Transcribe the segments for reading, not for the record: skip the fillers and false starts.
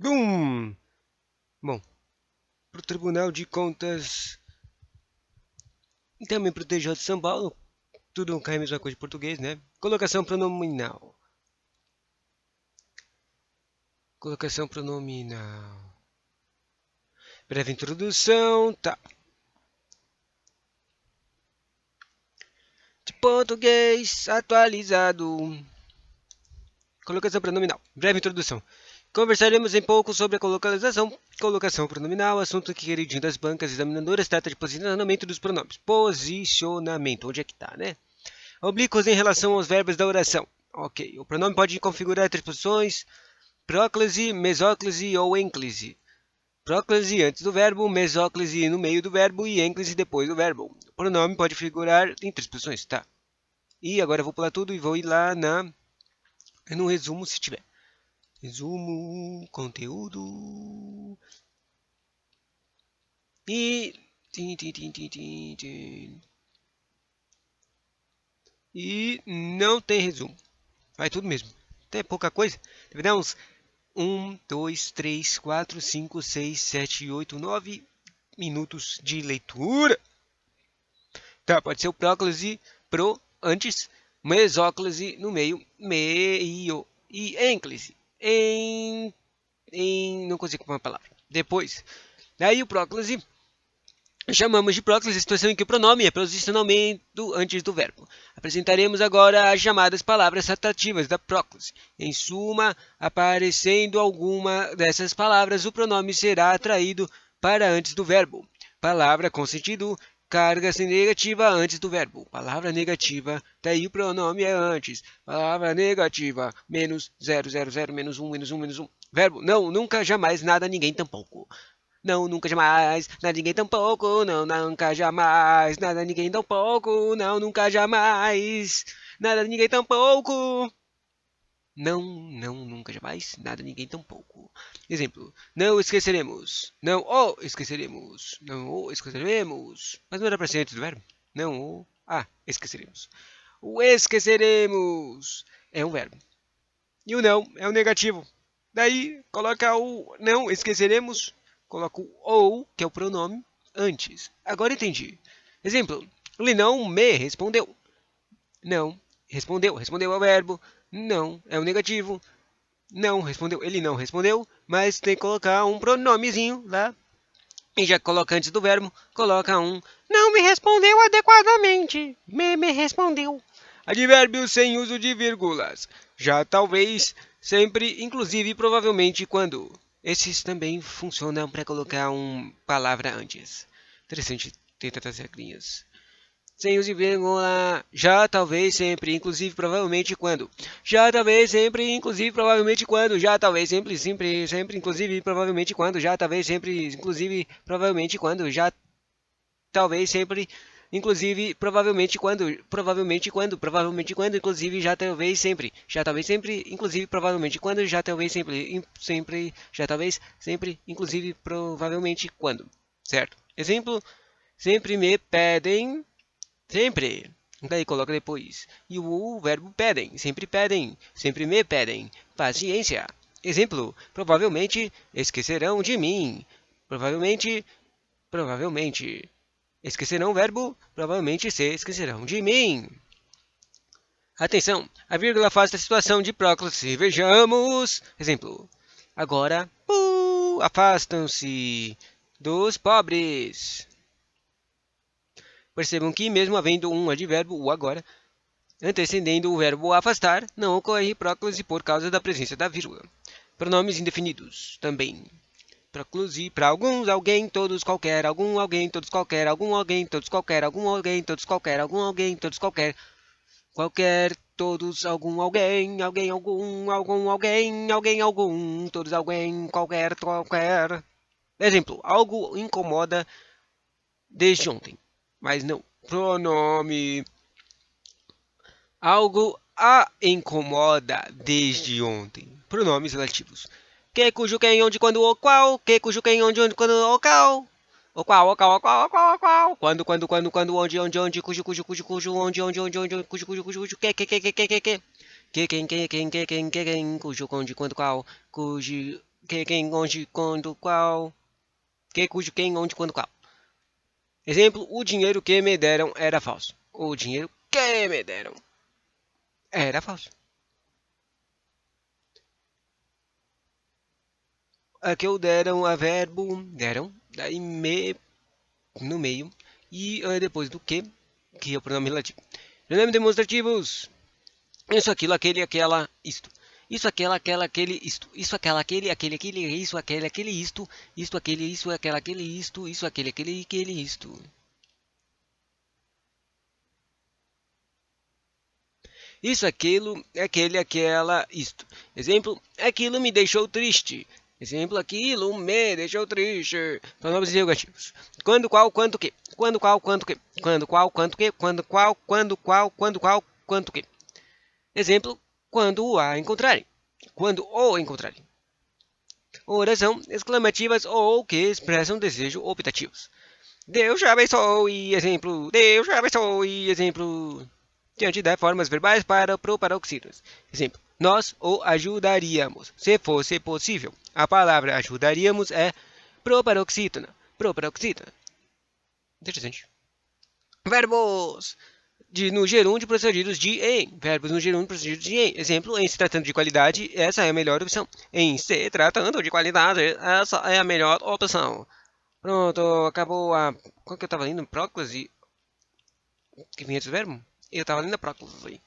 Bum! Bom, para o Tribunal de Contas e também para o TJ de São Paulo, tudo cai a mesma coisa em português, né? Colocação pronominal. Colocação pronominal. Breve introdução, tá. De português atualizado. Colocação pronominal. Breve introdução. Conversaremos em pouco sobre a colocação pronominal, assunto que queridinho das bancas examinadoras trata de posicionamento dos pronomes. Posicionamento, onde é que tá, né? Oblíquos em relação aos verbos da oração. Ok, o pronome pode configurar três posições: próclise, mesóclise ou ênclise. Próclise antes do verbo, mesóclise no meio do verbo e ênclise depois do verbo. O pronome pode figurar em três posições, tá? E agora eu vou pular tudo e vou ir lá no resumo se tiver. Resumo, conteúdo. E. E não tem resumo. Vai tudo mesmo. Tem pouca coisa. Deve dar uns 1, 2, 3, 4, 5, 6, 7, 8, 9 minutos de leitura. Tá, pode ser o próclise pro antes, mesóclise no meio, meio e ênclise. Não consigo falar uma palavra. Depois, daí o próclise chamamos de próclise a situação em que o pronome é posicionamento antes do verbo. Apresentaremos agora as chamadas palavras atrativas da próclise. Em suma, aparecendo alguma dessas palavras, o pronome será atraído para antes do verbo. Palavra com sentido carga negativa antes do verbo. Palavra negativa, daí o pronome é antes. Palavra negativa, menos 0, 0, 0, menos 1, menos 1, menos 1. Verbo, não, nunca, jamais, nada, ninguém, tampouco. Não, nunca, jamais, nada, ninguém, tampouco. Não, nunca, jamais, nada, ninguém, tampouco. Não, nunca, jamais, nada, ninguém, tampouco. Não, nunca, jamais, nada, ninguém, tampouco. Exemplo, não esqueceremos. Não o esqueceremos. Não o esqueceremos. Mas não era para ser antes do verbo? Não o... esqueceremos. O esqueceremos é um verbo. E o não é um negativo. Daí, coloca o não esqueceremos, coloca o ou, que é o pronome, antes. Agora entendi. Exemplo, ele não me respondeu. Não, respondeu. Respondeu é o verbo. Não, é o negativo. Não respondeu. Ele não respondeu, mas tem que colocar um pronomezinho lá. E já coloca antes do verbo, coloca um não me respondeu adequadamente. Me respondeu. Advérbio sem uso de vírgulas. Já talvez, sempre, inclusive, provavelmente, quando. Esses também funcionam para colocar uma palavra antes. Interessante, tem tantas regrinhas. Sem uso de vírgula, já, talvez, sempre, inclusive, provavelmente, quando. Já, talvez, sempre, inclusive, provavelmente, quando. Já, talvez, sempre, sempre, sempre, inclusive, provavelmente, quando. Já, talvez, sempre, inclusive, provavelmente, quando. Já, talvez, sempre, inclusive, provavelmente, quando. Provavelmente, quando. Provavelmente, quando, inclusive, já, talvez, sempre. Já, talvez, sempre, inclusive, provavelmente, quando. Já, talvez, sempre, sempre. Já, talvez, sempre, inclusive, provavelmente, quando. Certo? Exemplo, sempre me pedem. Sempre. Daí coloca depois. E o verbo pedem. Sempre me pedem. Paciência. Exemplo. Provavelmente esquecerão de mim. Provavelmente. Esquecerão o verbo. Provavelmente se esquecerão de mim. Atenção. A vírgula afasta a situação de próclise. Vejamos. Exemplo. Agora. Afastam-se dos pobres. Percebam que, mesmo havendo um advérbio, o agora, antecedendo o verbo afastar, não ocorre próclise por causa da presença da vírgula. Pronomes indefinidos, também. Próclise para alguns, alguém, todos, qualquer, algum, alguém, todos, qualquer, algum, alguém, todos, qualquer, algum, alguém, todos, qualquer, algum, alguém, todos, qualquer, qualquer, todos, algum, alguém, alguém, algum, alguém, alguém, algum, todos, alguém, qualquer, qualquer. Exemplo, algo incomoda desde ontem, mas não. Pronome. Algo a incomoda desde ontem. Pronomes relativos. Que, cujo, quem, onde, quando, o qual. Que, cujo, quem, onde, quando, o qual. O qual, o qual, o qual, o qual, o qual. Quando, onde, cujo, onde, cujo, que. Que, quem, cujo, onde, quando, qual. Cujo, que, quem, onde, quando, qual. Que, cujo, quem, onde, quando, qual. Exemplo, o dinheiro que me deram era falso. O dinheiro que me deram era falso. Aqui o deram a verbo deram, daí me no meio e depois do que é o pronome relativo. Pronomes demonstrativos. Isso, aquilo, aquele, aquela, isto. Isso, aquela, aquela, aquele, isto. Isso, aquela, aquele, isso, aquele, isto. Isto, aquele, isso, aquela, aquele, isto. Isso, aquele, isto. Isso, aquilo, aquele, aquela, isto. Exemplo, aquilo me deixou triste. Exemplo, aquilo me deixou triste. Pronomes interrogativos. Quando, qual, quanto que. Quando, qual, quanto que. Quando, qual, quanto que. Quando, qual, quando, qual, quanto que. Exemplo, quando o a encontrarem. Quando o encontrarem. Oração exclamativas ou que expressam desejo optativos. Deus já abençoe, exemplo. Deus já abençoe, exemplo. Diante das formas verbais para proparoxítonos. Exemplo. Nós o ajudaríamos, se fosse possível. A palavra ajudaríamos é proparoxítona. Proparoxítona. Interessante. Verbos no gerúndio procedidos de em. Verbos no gerúndio procedidos de em. Exemplo, em se tratando de qualidade, essa é a melhor opção. Em se tratando de qualidade, essa é a melhor opção. Pronto, acabou a... Qual que eu estava lendo? Próclise? Que vinha desse verbo? Eu estava lendo a próclise.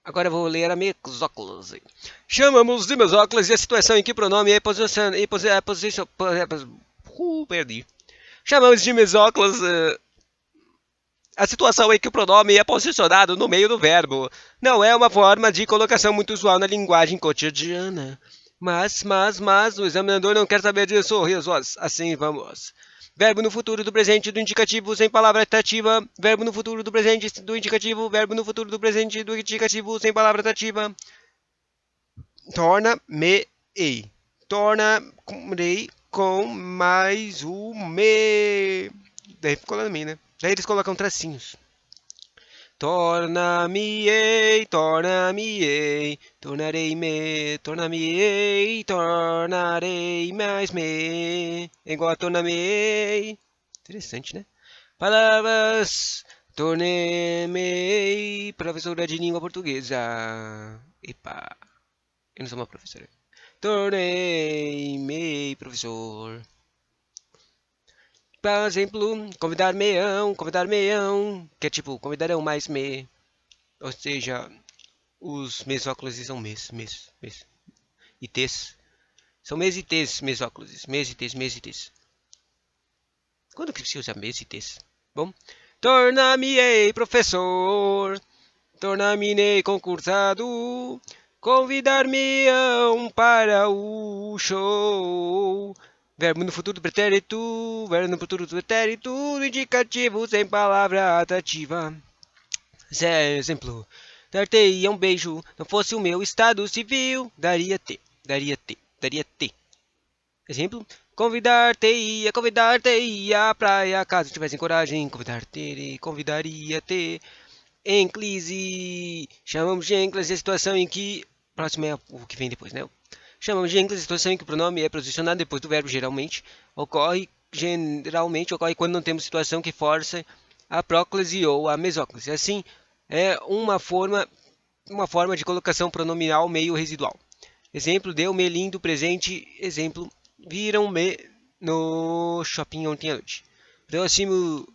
Agora eu vou ler a mesóclise. Chamamos de mesóclise a situação em que o pronome é posição... Perdi. Chamamos de mesóclise a situação em que o pronome é posicionado no meio do verbo. Não é uma forma de colocação muito usual na linguagem cotidiana. Mas, o examinador não quer saber disso, risos. Assim vamos. Verbo no futuro do presente do indicativo sem palavra atrativa. Verbo no futuro do presente do indicativo. Verbo no futuro do presente do indicativo sem palavra atrativa. Torna-me-ei. Torna-me com mais o me. Daí ficou lá no meio, né? Daí eles colocam tracinhos. Torna-me-ei, torna-me-ei, tornarei-me, torna-me-ei, tornarei mais me. É igual a torna-me-ei. Interessante, né? Palavras. Tornei-me professora de língua portuguesa. Epa, eu não sou uma professora. Tornei-me professor. Por exemplo, convidar-me-ão, que é tipo, convidarão mais me. Ou seja, os mesóclises são mes. E tes. São mes e tes, mesóclises. Mes e tes. Quando que se usa mes e tes? Bom, torna-me-ei professor, torna-me-ei concursado, convidar-me-ão para o show. Verbo no futuro do pretérito, verbo no futuro do pretérito, indicativo sem palavra atrativa. Exemplo, dar-te-ia um beijo, não fosse o meu estado civil, daria-te. Exemplo, convidar-te-ia à praia, caso tivessem coragem, convidaria-te. Enclise, chamamos de enclise a situação em que, próximo é o que vem depois, né? Chamamos de enclise a situação em que o pronome é posicionado depois do verbo geralmente ocorre quando não temos situação que força a próclise ou a mesóclise. Assim, é uma forma de colocação pronominal meio residual. Exemplo, deu-me lindo presente. Exemplo, viram-me no shopping ontem à noite. Próximo.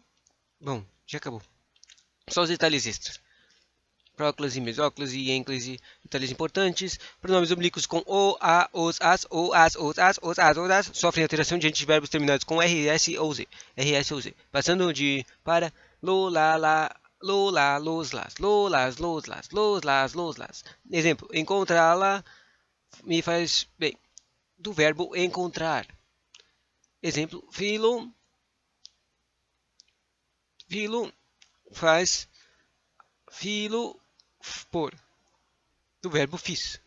Bom, já acabou. Só os detalhes extras. Próclise, mesóclise e ênclise, detalhes importantes. Pronomes oblíquos com o, a, os, as, sofrem alteração diante de verbos terminados com rs ou z. Passando de para lo, la, los, las, Exemplo, encontrá-la me faz bem. Do verbo encontrar. Exemplo, filo faz filo por. Do verbo fiz.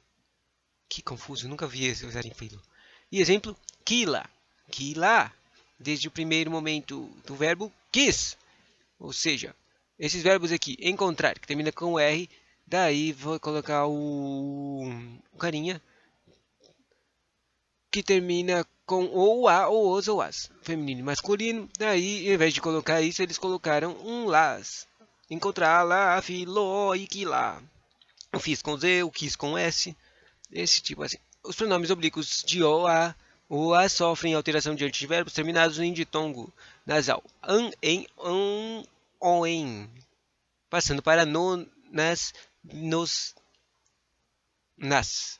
Que confuso, nunca vi usar em filo. E exemplo, quila. Desde o primeiro momento do verbo quis. Ou seja, esses verbos aqui, encontrar, que termina com R, daí vou colocar o carinha. que termina com ou a, ou os, ou as. Feminino e masculino. Daí, ao invés de colocar isso, eles colocaram um las. Encontrá-la, filó e quilá. O fiz com Z, o quis com S. Esse tipo assim. Os pronomes oblíquos de o, a sofrem alteração diante de verbos terminados em ditongo nasal. An, em, oem. Passando para no, nas, nos, nas.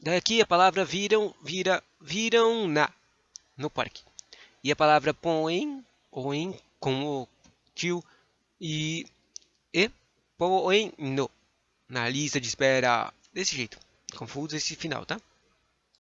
Daqui a palavra viram na, no parque. E a palavra põem, oem, com o tio e põem no, na lista de espera. Desse jeito. Confuso esse final, tá?